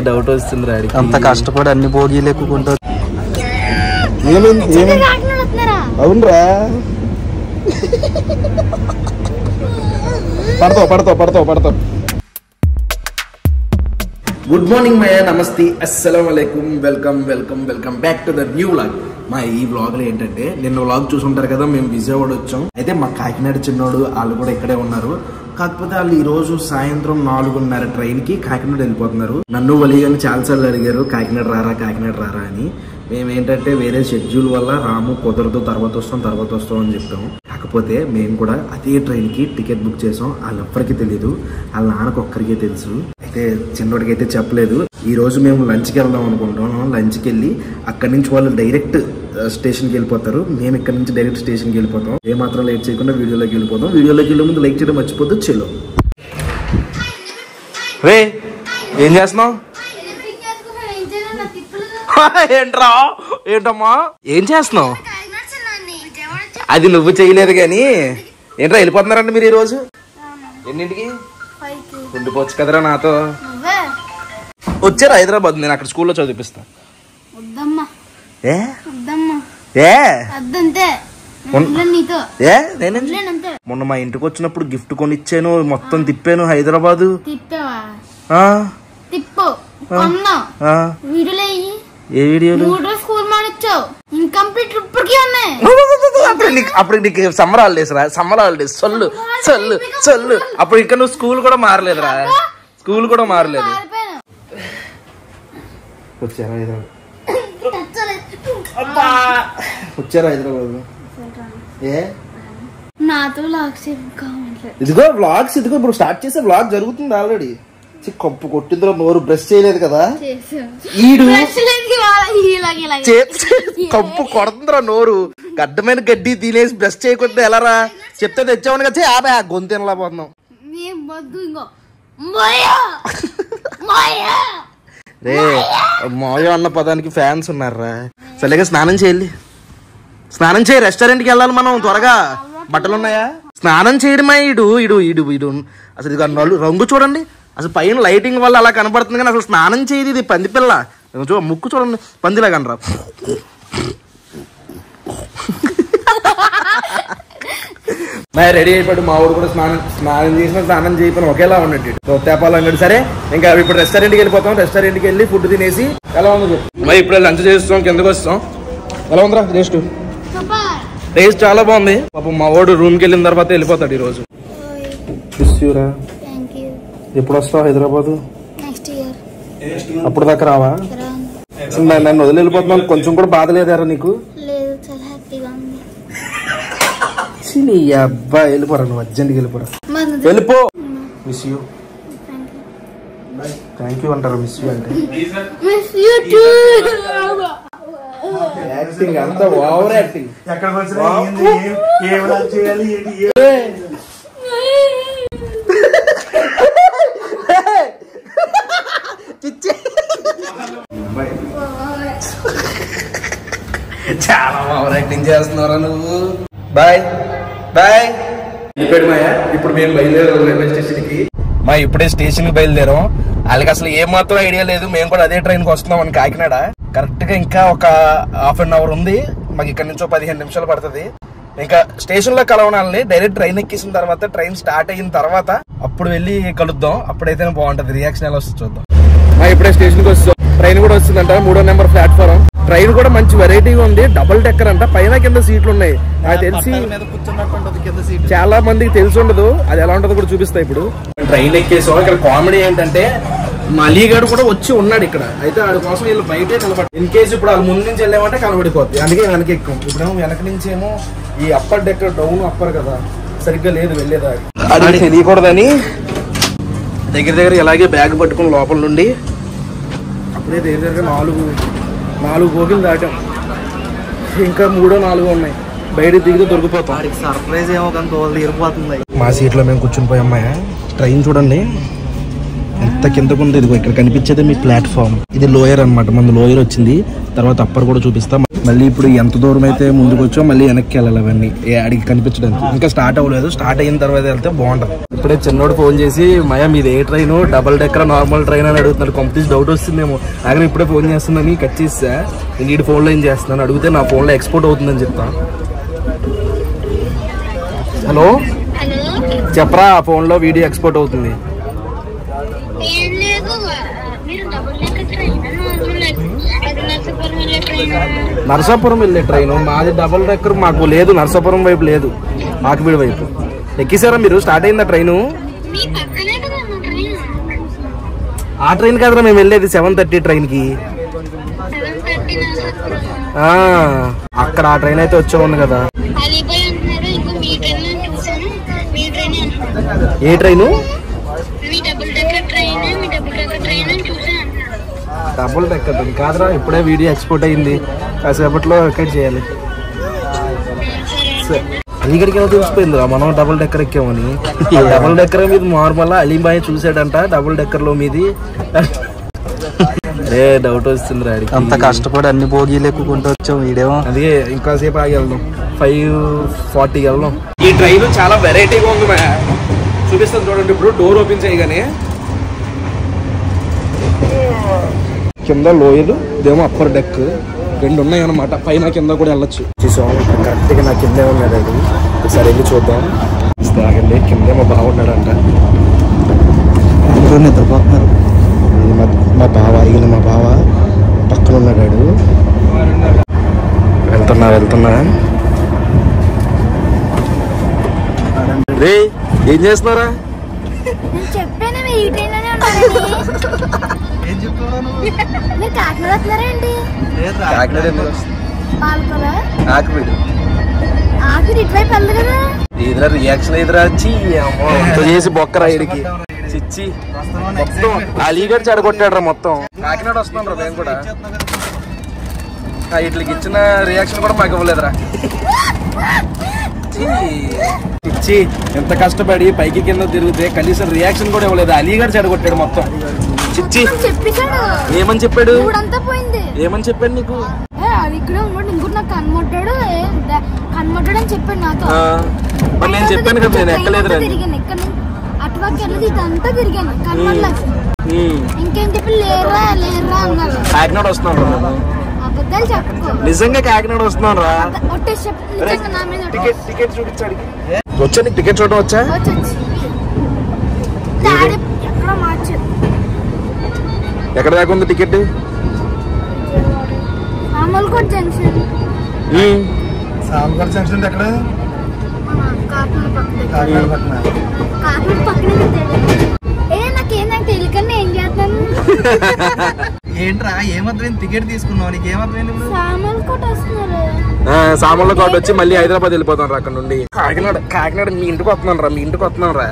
Doubt వస్తుంది అంత కష్టపడి అన్ని భోగిలు ఎక్కుకుంటారు. అవునరా పడతావు. గుడ్ మార్నింగ్ మయ్య, నమస్తే, అస్సలం అలైకుం, welcome back to the new vlog. మా ఈ వ్లాగ్ లో ఏంటంటే నిన్న వ్లాగ్ చూసుంటారు కదా, మేము విజయవాడ వచ్చాం. అయితే మా కాకినాడ చిన్నోడు వాళ్ళు కూడా ఇక్కడే ఉన్నారు. కాకపోతే వాళ్ళు ఈ రోజు సాయంత్రం 4:30 ట్రైన్ కి కాకినాడ వెళ్ళిపోతున్నారు. నన్ను వలిగాని చాలాసార్లు అడిగారు కాకినాడ రారా అని. మేమేంటంటే వేరే షెడ్యూల్ వల్ల రాము కుదరదు, తర్వాత వస్తాం అని చెప్తాము. కాకపోతే మేము కూడా అదే ట్రైన్ కి టికెట్ బుక్ చేసాం. వాళ్ళెవ్వరికి తెలీదు, వాళ్ళ నాన్నకు ఒక్కరికే తెలుసు. అయితే చిన్నోడికి అయితే చెప్పలేదు. ఈ రోజు మేము లంచ్కి వెళ్దాం అనుకుంటున్నాం. లంచ్కి వెళ్ళి అక్కడి నుంచి వాళ్ళు డైరెక్ట్ స్టేషన్కి వెళ్ళిపోతారు. మేము ఇక్కడ నుంచి డైరెక్ట్ స్టేషన్కి వెళ్ళిపోతాం. ఏమాత్రం లేట్ చేయకుండా వీడియోలోకి వెళ్ళిపోతాం. వీడియోలోకి వెళ్ళే ముందు లైక్ చేయడం మర్చిపోద్దు. చెలో రే, ఏం చేస్తున్నావు? ఏంటమ్మా ఏం చేస్తున్నావు? అది నువ్వు చేయలేదు కానీ ఏంట్రా వెళ్ళిపోతున్నారండి మీరు ఈ రోజు? ఎన్నింటికి? ఉండిపోవచ్చు కదరా నాతో. వచ్చారా హైదరాబాద్? నేను అక్కడ స్కూల్లో చదివిపిస్తా. మొన్న మా ఇంటికి వచ్చినప్పుడు గిఫ్ట్ కొనిచ్చాను, మొత్తం తిప్పాను హైదరాబాదు. ఏ వీడియోలు? అప్పుడు నీకు సమ్మర్ హాలిడేస్ రా, సమ్మర్ హాలిడేస్. చల్లు అప్పుడు ఇక్కడ నువ్వు స్కూల్ కూడా మారలేదురా, స్కూల్ కూడా మారలేదు. వచ్చారా హైదరాబాద్? ఇదిగో వ్లాగ్స్, ఇదిగో ఇప్పుడు స్టార్ట్ చేసే వ్లాగ్ జరుగుతుంది ఆల్రెడీ. కప్పు కొట్టిందో నోరు బ్రష్ చేయలేదు కదా, కప్పు కొడుతుందిరా నోరు. గడ్డమైన గడ్డి తినేసి బ్రష్ చేయకుండా ఎలారా? చెప్తే తెచ్చామని కదా, ఆపే గొంతు తినలా పోతున్నాం. రే మోయో అన్న పదానికి ఫ్యాన్స్ ఉన్నారా? సరిగా స్నానం చేయి, రెస్టారెంట్కి వెళ్ళాలి మనం త్వరగా. బట్టలు ఉన్నాయా? స్నానం చేయడమే. ఇడు అసలు ఇది రంగు చూడండి, అసలు పైన లైటింగ్ వల్ల అలా కనపడుతుంది కానీ అసలు స్నానం చేయదు. ఇది పంది పిల్ల, ముక్కు చూడండి పందిలా కనరా. రెడీ అయిపోయాడు మా ఊరు కూడా. స్నానం చేసిన స్నానం చేయకపోయినా ఒకేలా ఉన్నట్టు తేపాలన్నాడు. సరే ఇంకా ఇప్పుడు రెస్టారెంట్కి వెళ్ళిపోతాం. రెస్టారెంట్కి వెళ్ళి ఫుడ్ తినేసి ఎలా ఉందో చెప్పు. మరి ఇప్పుడు లంచ్ చేస్తాం, కిందకు వస్తాం. ఎలా ఉందిరా టేస్ట్? చాలా బాగుంది. పాపం మా వాడు రూమ్కి వెళ్ళిన తర్వాత వెళ్ళిపోతాడు ఈ రోజు. ఎప్పుడు వస్తావు హైదరాబాద్? అప్పుడు దాకా రావా? నన్ను వదిలి వెళ్ళిపోతున్నాను, కొంచెం కూడా బాధ లేదారా నీకు? నీ అబ్బా వెళ్ళిపోరా, నువ్వు అర్జెంట్కి వెళ్ళిపో. Miss you. థ్యాంక్ యూ అంటారా మిస్ యూ అంటే? యాక్టింగ్ అంతా ఓవర్ యాక్టింగ్. చాలా ఓవర్ యాక్టింగ్ చేస్తున్నారా నువ్వు. బాయ్. ఇప్పుడు మేము బయలుదేరాం రైల్వే స్టేషన్ కి. ఇప్పుడే స్టేషన్ కి బయలుదేరాం. వాళ్ళకి అసలు ఏమాత్రం ఐడియా లేదు, మేము కూడా అదే ట్రైన్ కి వస్తున్నాం అని కాకినాడ. కరెక్ట్ గా ఇంకా ఒక హాఫ్ అన్ అవర్ ఉంది మాకు. ఇక్కడ నుంచి 15 నిమిషాలు పడుతుంది. ఇంకా స్టేషన్ లో కలవనాలని డైరెక్ట్ ట్రైన్ ఎక్కేసిన తర్వాత, ట్రైన్ స్టార్ట్ అయిన తర్వాత అప్పుడు వెళ్ళి కలుద్దాం. అప్పుడైతే బాగుంటది, రియాక్షన్ ఎలా వస్తుంది చూద్దాం. ఇప్పుడే స్టేషన్ కి వస్తాం. ట్రైన్ కూడా వస్తుందంట, 3వ నెంబర్ ప్లాట్ఫారం. ట్రైన్ కూడా మంచి వెరైటీగా ఉంది, డబుల్ డెక్కర్ అంట. పైన కింద సీట్లు ఉన్నాయి. నాకు తెలిసి చాలా మందికి తెలిసి ఉండదు, అది ఎలా ఉంటుందో కూడా చూపిస్తా. ఇప్పుడు ట్రైన్ ఎక్కేసాం. ఇక్కడ కామెడీ ఏంటంటే మా అలీగాడు కూడా వచ్చి ఉన్నాడు ఇక్కడ. అయితే వాడి కోసం వీళ్ళు బయటే కనబడి, ఇన్ కేసు ఇప్పుడు వాళ్ళు ముందు నుంచి వెళ్ళామంటే కనబడిపోద్ది. అందుకే వెనక ఎక్కువ. ఇప్పుడేమో వెనక నుంచి ఏమో ఈ అప్పర్ డెక్కర్ డౌన్ అప్పర్ కదా, సరిగ్గా లేదు వెళ్ళేదా అది తెలియకూడదని దగ్గర ఇలాగే బ్యాగ్ పట్టుకుని లోపల నుండి అప్పుడే దగ్గర 4 బోగిలు దాటాం. ఇంకా 3, 4 ఉన్నాయి. బయట దిగితే దొరికిపోతాం. సర్ప్రైజ్ ఏమో కానీ తోలిపోతుంది. మా సీట్లో మేము కూర్చుని పోయామ్మాయ. ట్రైన్ చూడండి ఎంత కిందకు ఉంది. ఇదిగో ఇక్కడ కనిపించేది మీ ప్లాట్ఫామ్. ఇది లోయర్ అనమాట. మన లోయర్ వచ్చింది, తర్వాత అప్పర్ కూడా చూపిస్తాం. మళ్ళీ ఇప్పుడు ఎంత దూరం అయితే ముందుకు వచ్చో మళ్ళీ వెనక్కి వెళ్ళాలి అవన్నీ అడిగి కనిపించడానికి. ఇంకా స్టార్ట్ అవ్వలేదు, స్టార్ట్ అయిన తర్వాత వెళ్తే బాగుంటది. ఇప్పుడే చిన్నోడు ఫోన్ చేసి మయా మీది ఏ train, double decker normal train అని అడుగుతున్నాడు. కంప్లీట్ డౌట్ వస్తుందేమో. అలాగే ఇప్పుడే ఫోన్ చేస్తుందని కట్ చేస్తా. నేను ఫోన్లో ఏం చేస్తున్నాను అడిగితే నా ఫోన్లో ఎక్స్పోర్ట్ అవుతుందని చెప్తా. హలో చెప్పరా, ఫోన్లో వీడియో ఎక్స్పోర్ట్ అవుతుంది. నరసాపురం వెళ్ళే ట్రైన్ మాది డబుల్ డెక్కర్, మాకు లేదు నరసాపురం వైపు లేదు, ఆకువీడి వైపు. ఎక్కిసారా మీరు? స్టార్ట్ అయిందా ట్రైను? ఆ ట్రైన్ కాదురా మేము వెళ్ళేది 7:30 ట్రైన్ కి. అక్కడ ఆ ట్రైన్ అయితే వచ్చే ఉంది కదా. ఏ ట్రైను? డబుల్ డెక్కర్ కాదురా, ఇప్పుడే వీడియో ఎక్స్పోర్ట్ అయింది, కాసేపట్లో ఎక్కడ చేయాలి. అలీగడికి ఎలా తెలిసిపోయిందిరా మనం డబుల్ డెక్కర్ ఎక్కామని? డబుల్ డెక్కర్ మీద నార్మల్ అలీబాయ్ చూసాడంట, డబుల్ డెక్కర్ లో మీది డౌట్ వస్తుంది. అంత కష్టపడి అన్ని బోగీలు ఎక్కుకుంటూ వచ్చాం. వీడేమో అదే ఇంకాసేపు ఆగి వెళ్దాం, 5:40 వెళ్దాం. ఈ ట్రైన్ చాలా వెరైటీగా ఉంది. చూపిస్తాను చూడండి. ఇప్పుడు డోర్ ఓపెన్ చేయగానే కింద లోయలు, ఇదేమో అప్పర్ డెక్, రెండు ఉన్నాయి అన్నమాట. పైన కింద కూడా వెళ్ళొచ్చు. చూసాం కరెక్ట్ గా నా కిందే ఉన్నాడు అది. ఒకసారి వెళ్ళి చూద్దాం. ఆగండి, కిందేమో బాగున్నాడంట. నిద్రపోతున్నారు. మా బావ మా బావ పక్కన ఉన్నాడు. వెళ్తున్నా రే, ఏం చేస్తున్నారా? ఎదురా రియాక్షన్ ఎదురా వచ్చి చేసి బొక్కరా ఇడికి చిచ్చి మొత్తం అలీగఢ్ చెడగొట్టాడు మొత్తం. కాకినాడ వస్తున్నాం రా మేము కూడా. వీటికి ఇచ్చిన రియాక్షన్ కూడా మాకు ఇవ్వలేదురా. చిచ్చి ఎంత కష్టపడి పైకి కింద తిరిగితే కనీసం రియాక్షన్ కూడా ఇవ్వలేదు. అలీగఢ్ చెడగొట్టాడు మొత్తం. చిచ్చి ఏమని చెప్పాడు? ఏమని చెప్పాడు నీకు? కన్మొట్టాడు అని చెప్పాడు నాతో. మరి నేను చెప్పాను కదా, నేను ఎక్కలేదు. ఇదంతా తిరిగాను కన్మొట్లకి. ఇంకేం చెప్పి లేరా అన్నారు. కాకినాడ వస్తున్నాం రా. అబద్ధాలు చెప్పుకో. నిజంగా కాకినాడ వస్తున్నాం రా. టికెట్ చూపించాడు. వచ్చా నీకు టికెట్ చూడడం వచ్చా? ఎక్కడ దాకా ఉంది ticket? Samalkot junction. Samalkot junction ఎక్కడ? నాకేం తెలియకన్నా ఏం చేస్తున్నాను. ఏంట్రా ఏమర్థమైంది? టికెట్ తీసుకున్నావు, నీకు ఏమర్థమైంది? సామల్కోట్ వస్తున్నారు. సామల్కోట్ వచ్చి మళ్ళీ హైదరాబాద్ వెళ్ళిపోతాం రా అక్కడ నుండి. కాకినాడ మీ ఇంటికి వస్తున్నాను రా. మీ ఇంటికి వస్తున్నాం రా.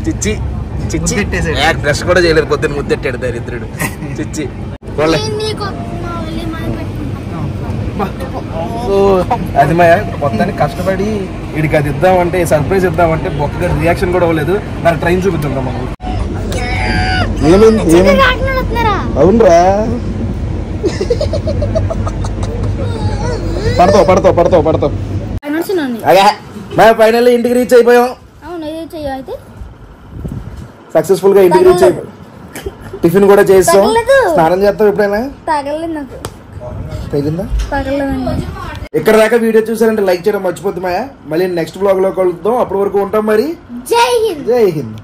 చిచ్చి చిచ్చి బ్రష్ కూడా చేయలేదు, పొద్దున్న ముద్దెట్టాడు దరిద్రుడు. చిచ్చి అది మా మొత్తానికి కష్టపడి వీడికి అది ఇద్దామంటే, సర్ప్రైజ్ ఇద్దామంటే ఒక్క రియాక్షన్ కూడా అవ్వలేదు. నాకు ట్రైన్ చూపిస్తుందా మనం? అవునరా, పడతావు. ఫైనల్లీ ఇంటికి రీచ్ అయిపోయాం. సక్సెస్ఫుల్ గా ఇంటికి రీచ్ అయిపోయాం. టిఫిన్ కూడా చేస్తాం. స్నానం చేస్తాం ఎప్పుడైనా? తగిలిందా? ఇక్కడ దాకా వీడియో చూసారంటే లైక్ చేయడం మర్చిపోద్దు మాయా. మళ్ళీ నెక్స్ట్ బ్లాగ్ లో కలుద్దాం. అప్పటి వరకు ఉంటాం మరి. జై హింద్. జై హింద్.